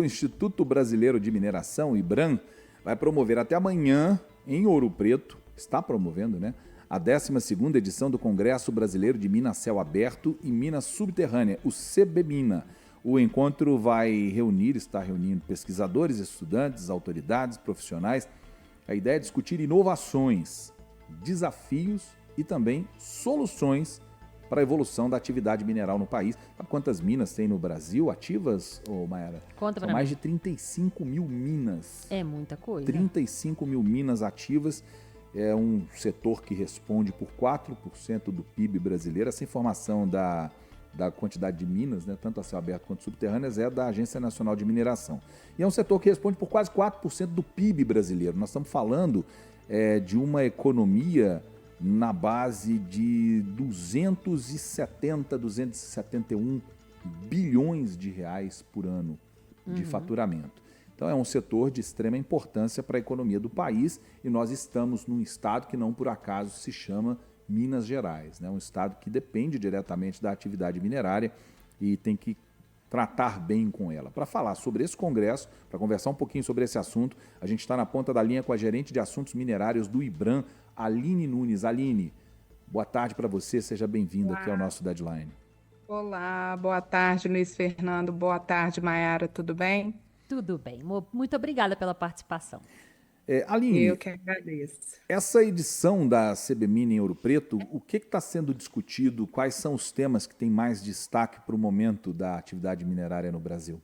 O Instituto Brasileiro de Mineração, IBRAM, vai promover até amanhã, em Ouro Preto, está promovendo, né? A 12ª edição do Congresso Brasileiro de Minas Céu Aberto e Minas Subterrânea, o CBMINA. O encontro está reunindo pesquisadores, estudantes, autoridades, profissionais. A ideia é discutir inovações, desafios e também soluções para a evolução da atividade mineral no país. Sabe quantas minas tem no Brasil ativas, Mayara? Conta São pra mais mim. de 35 mil minas. É muita coisa. 35 mil minas ativas. É um setor que responde por 4% do PIB brasileiro. Essa informação da quantidade de minas, né, tanto a céu aberto quanto subterrâneas, é da Agência Nacional de Mineração. E é um setor que responde por quase 4% do PIB brasileiro. Nós estamos falando de uma economia na base de 271 bilhões de reais por ano de faturamento. Então é um setor de extrema importância para a economia do país e nós estamos num estado que não por acaso se chama Minas Gerais, né? Um estado que depende diretamente da atividade minerária e tem que tratar bem com ela. Para falar sobre esse congresso, para conversar um pouquinho sobre esse assunto, a gente está na ponta da linha com a gerente de assuntos minerários do IBRAM, Aline Nunes. Aline, boa tarde para você, seja bem-vinda aqui ao nosso Deadline. Olá, boa tarde, Luiz Fernando. Boa tarde, Mayara, tudo bem? Tudo bem. Muito obrigada pela participação. Aline, Eu que agradeço. essa edição da CBMINA em Ouro Preto, o que está sendo discutido? Quais são os temas que têm mais destaque para o momento da atividade minerária no Brasil?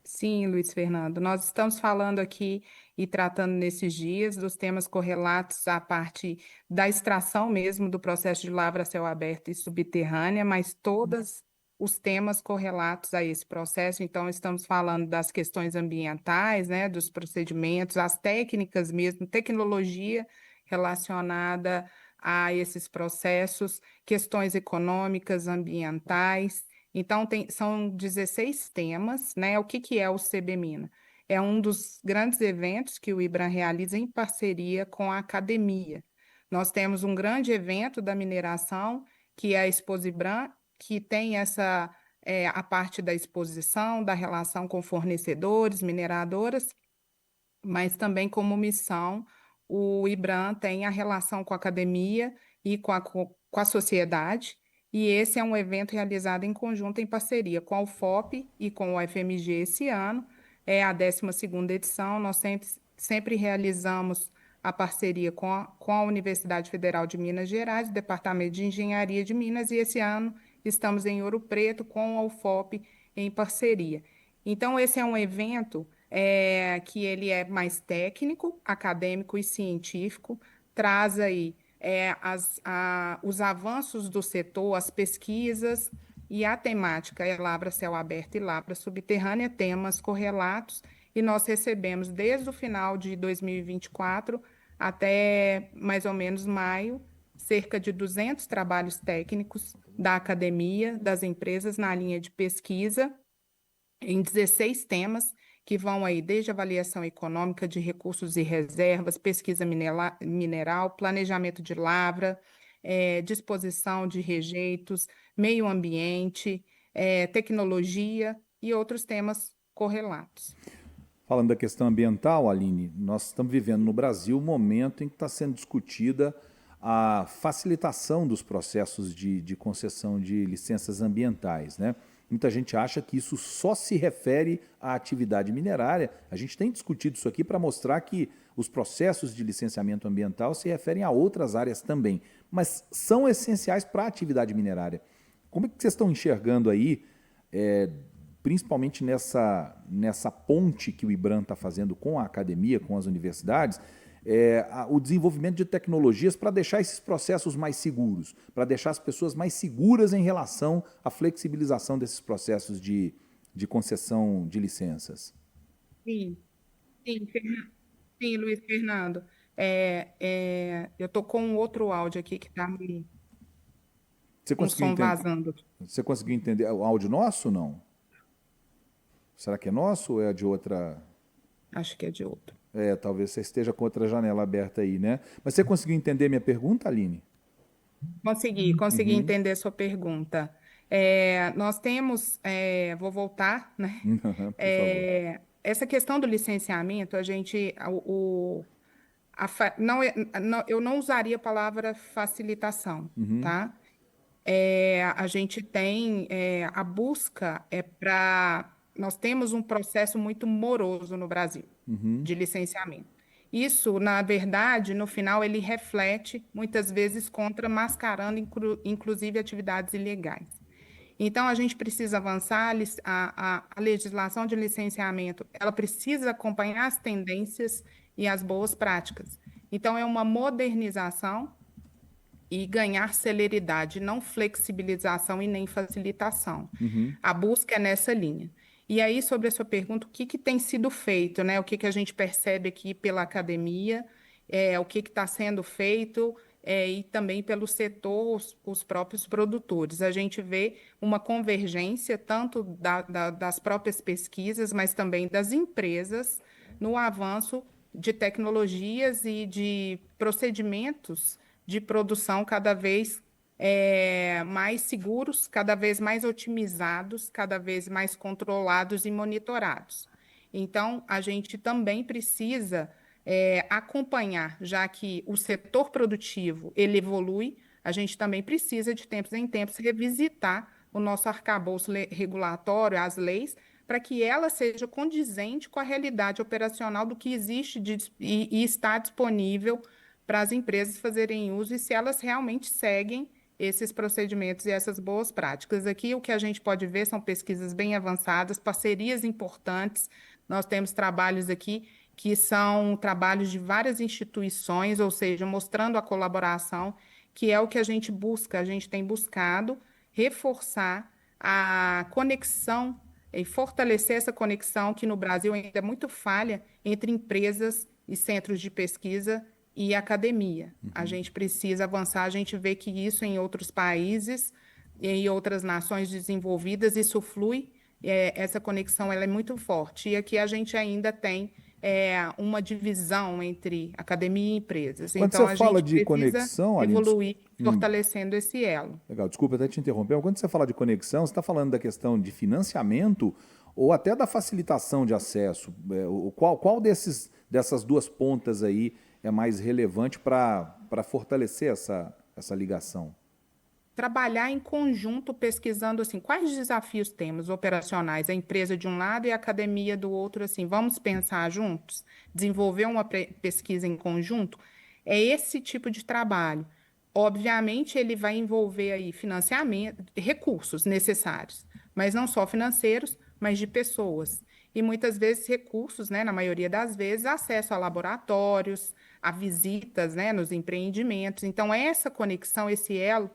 Sim, Luiz Fernando, nós estamos falando aqui e tratando nesses dias dos temas correlatos à parte da extração mesmo do processo de lavra a céu aberto e subterrânea, mas todos os temas correlatos a esse processo. Então, estamos falando das questões ambientais, né, dos procedimentos, as técnicas mesmo, tecnologia relacionada a esses processos, questões econômicas, ambientais. Então, são 16 temas, né? O que é o CBMINA? É um dos grandes eventos que o IBRAM realiza em parceria com a academia. Nós temos um grande evento da mineração, que é a Exposibram, que tem a parte da exposição, da relação com fornecedores, mineradoras, mas também como missão, o IBRAM tem a relação com a academia e com a sociedade, e esse é um evento realizado em conjunto, em parceria com a UFOP e com o UFMG esse ano. É a 12ª edição, nós sempre realizamos a parceria com a Universidade Federal de Minas Gerais, o Departamento de Engenharia de Minas, e esse ano estamos em Ouro Preto com a UFOP em parceria. Então, esse é um evento que ele é mais técnico, acadêmico e científico, traz aí os avanços do setor, as pesquisas e a temática é lavra céu aberto e lavra subterrânea, temas correlatos, e nós recebemos desde o final de 2024 até mais ou menos maio, cerca de 200 trabalhos técnicos da academia, das empresas na linha de pesquisa, em 16 temas, que vão aí desde avaliação econômica de recursos e reservas, pesquisa mineral, planejamento de lavra, disposição de rejeitos, meio ambiente, tecnologia e outros temas correlatos. Falando da questão ambiental, Aline, nós estamos vivendo no Brasil um momento em que está sendo discutida a facilitação dos processos de concessão de licenças ambientais, né? Muita gente acha que isso só se refere à atividade minerária. A gente tem discutido isso aqui para mostrar que os processos de licenciamento ambiental se referem a outras áreas também, mas são essenciais para a atividade minerária. Como é que vocês estão enxergando aí, principalmente nessa ponte que o IBRAM está fazendo com a academia, com as universidades, o desenvolvimento de tecnologias para deixar esses processos mais seguros, para deixar as pessoas mais seguras em relação à flexibilização desses processos de concessão de licenças? Sim, sim, sim, Luiz Fernando. Eu estou com um outro áudio aqui que está Você um conseguiu som entender? vazando. Você conseguiu entender o áudio nosso ou não? Será que é nosso ou é de outra? Acho que é de outro. Talvez você esteja com outra janela aberta aí, né? Mas você conseguiu entender minha pergunta, Aline? Consegui Uhum. entender sua pergunta. Nós temos, vou voltar, né? Por favor. Essa questão do licenciamento, a gente, eu não usaria a palavra facilitação, Uhum, tá? A gente tem a busca para. Nós temos um processo muito moroso no Brasil uhum, de licenciamento. Isso, na verdade, no final, ele reflete muitas vezes contra mascarando, inclusive, atividades ilegais. Então, a gente precisa avançar, a legislação de licenciamento, ela precisa acompanhar as tendências e as boas práticas. Então, é uma modernização e ganhar celeridade, não flexibilização e nem facilitação. uhum. A busca é nessa linha. E aí, sobre a sua pergunta, o que que tem sido feito, né? O que que a gente percebe aqui pela academia, o que está sendo feito, e também pelo setor, os próprios produtores. A gente vê uma convergência tanto das próprias pesquisas, mas também das empresas no avanço de tecnologias e de procedimentos de produção cada vez mais seguros, cada vez mais otimizados, cada vez mais controlados e monitorados. Então, a gente também precisa acompanhar, já que o setor produtivo ele evolui, a gente também precisa, de tempos em tempos, revisitar o nosso arcabouço regulatório, as leis, para que ela seja condizente com a realidade operacional do que existe e está disponível para as empresas fazerem uso e se elas realmente seguem esses procedimentos e essas boas práticas. Aqui o que a gente pode ver são pesquisas bem avançadas, parcerias importantes. Nós temos trabalhos aqui que são trabalhos de várias instituições, ou seja, mostrando a colaboração, que é o que a gente busca. A gente tem buscado reforçar a conexão e fortalecer essa conexão que no Brasil ainda é muito falha entre empresas e centros de pesquisa e academia. A gente precisa avançar, a gente vê que isso em outros países e em outras nações desenvolvidas, isso flui, essa conexão ela é muito forte. E aqui a gente ainda tem uma divisão entre academia e empresas. Quando Então, você a fala gente de precisa conexão, Aline, evoluir fortalecendo esse elo. legal, desculpa até te interromper, mas quando você fala de conexão, você está falando da questão de financiamento ou até da facilitação de acesso? Qual dessas duas pontas aí é mais relevante para fortalecer essa ligação? Trabalhar em conjunto, pesquisando assim, quais desafios temos operacionais, a empresa de um lado e a academia do outro, assim, vamos pensar juntos, desenvolver uma pesquisa em conjunto, é esse tipo de trabalho. Obviamente, ele vai envolver aí financiamento, recursos necessários, mas não só financeiros, mas de pessoas. E muitas vezes recursos, né, na maioria das vezes, acesso a laboratórios, a visitas, né, nos empreendimentos. Então, essa conexão, esse elo,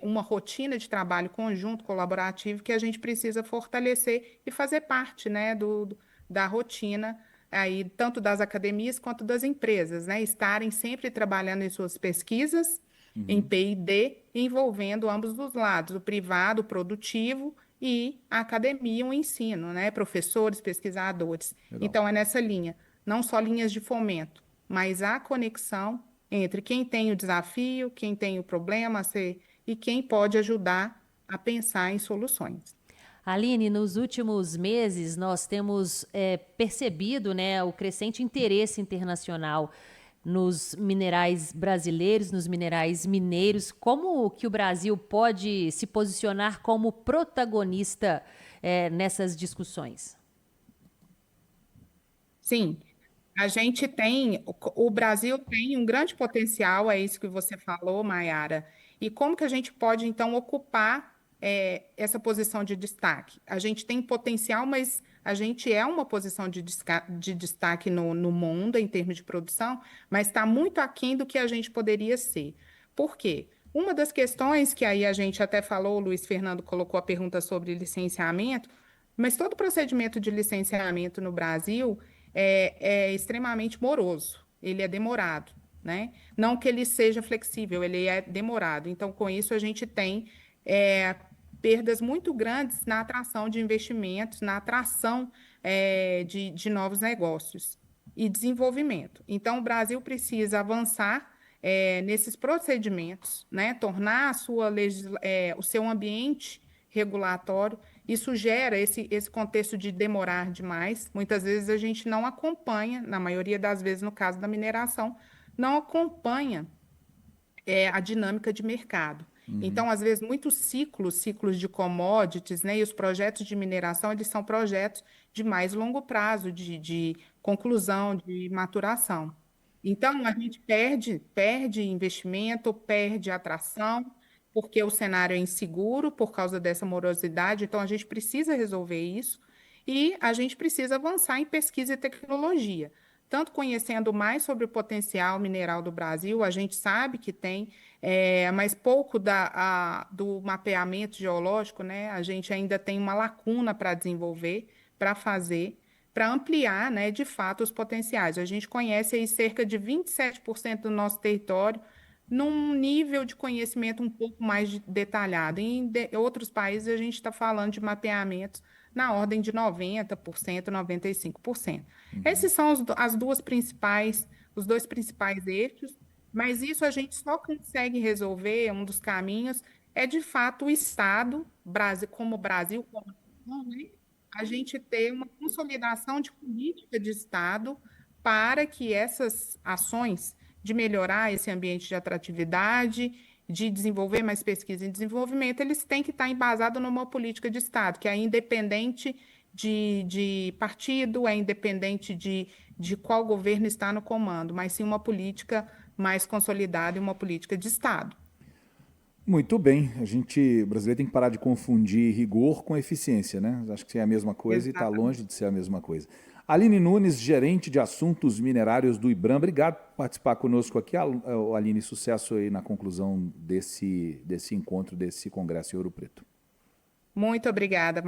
uma rotina de trabalho conjunto, colaborativo, que a gente precisa fortalecer e fazer parte, né, da rotina aí, tanto das academias quanto das empresas, né, estarem sempre trabalhando em suas pesquisas, em Uhum, P&D, envolvendo ambos os lados, o privado, o produtivo e a academia, o ensino, né, professores, pesquisadores. legal. Então, é nessa linha, não só linhas de fomento, mas a conexão entre quem tem o desafio, quem tem o problema a ser e quem pode ajudar a pensar em soluções. Aline, nos últimos meses nós temos percebido, né, o crescente interesse internacional nos minerais brasileiros, nos minerais mineiros. Como que o Brasil pode se posicionar como protagonista nessas discussões? Sim, a gente tem, o Brasil tem um grande potencial, é isso que você falou, Mayara. E como que a gente pode, então, ocupar essa posição de destaque? A gente tem potencial, mas a gente é uma posição de destaque no mundo, em termos de produção, mas está muito aquém do que a gente poderia ser. Por quê? Uma das questões que aí a gente até falou, o Luiz Fernando colocou a pergunta sobre licenciamento, mas todo procedimento de licenciamento no Brasil é extremamente moroso, ele é demorado, né? Não que ele seja flexível, ele é demorado. Então, com isso, a gente tem é, perdas muito grandes na atração de investimentos, na atração de novos negócios e desenvolvimento. Então, o Brasil precisa avançar nesses procedimentos, né? Tornar o seu ambiente regulatório. Isso gera esse contexto de demorar demais. Muitas vezes a gente não acompanha, na maioria das vezes, no caso da mineração, não acompanha a dinâmica de mercado. Então, às vezes, muitos ciclos de commodities, né, e os projetos de mineração, eles são projetos de mais longo prazo, de conclusão, de maturação. Então, a gente perde investimento, perde atração, porque o cenário é inseguro por causa dessa morosidade. Então, a gente precisa resolver isso e a gente precisa avançar em pesquisa e tecnologia. Tanto conhecendo mais sobre o potencial mineral do Brasil, a gente sabe que tem, mas pouco do mapeamento geológico, né? A gente ainda tem uma lacuna para desenvolver, para fazer, para ampliar, né, de fato, os potenciais. A gente conhece aí cerca de 27% do nosso território num nível de conhecimento um pouco mais detalhado. Em outros países, a gente está falando de mapeamentos na ordem de 90%, 95%. Esses são os dois principais eixos, mas isso a gente só consegue resolver, um dos caminhos, é de fato o Estado, como Brasil, como nação, né? A gente ter uma consolidação de política de Estado para que essas ações de melhorar esse ambiente de atratividade, de desenvolver mais pesquisa e desenvolvimento, eles têm que estar embasados numa política de Estado, que é independente de partido, é independente de qual governo está no comando, mas sim uma política mais consolidada e uma política de Estado. Muito bem, o brasileiro tem que parar de confundir rigor com eficiência, né? Acho que é a mesma coisa e está longe de ser a mesma coisa. Aline Nunes, gerente de assuntos minerários do IBRAM, obrigado por participar conosco aqui. Aline, sucesso aí na conclusão desse encontro, desse congresso em Ouro Preto. Muito obrigada,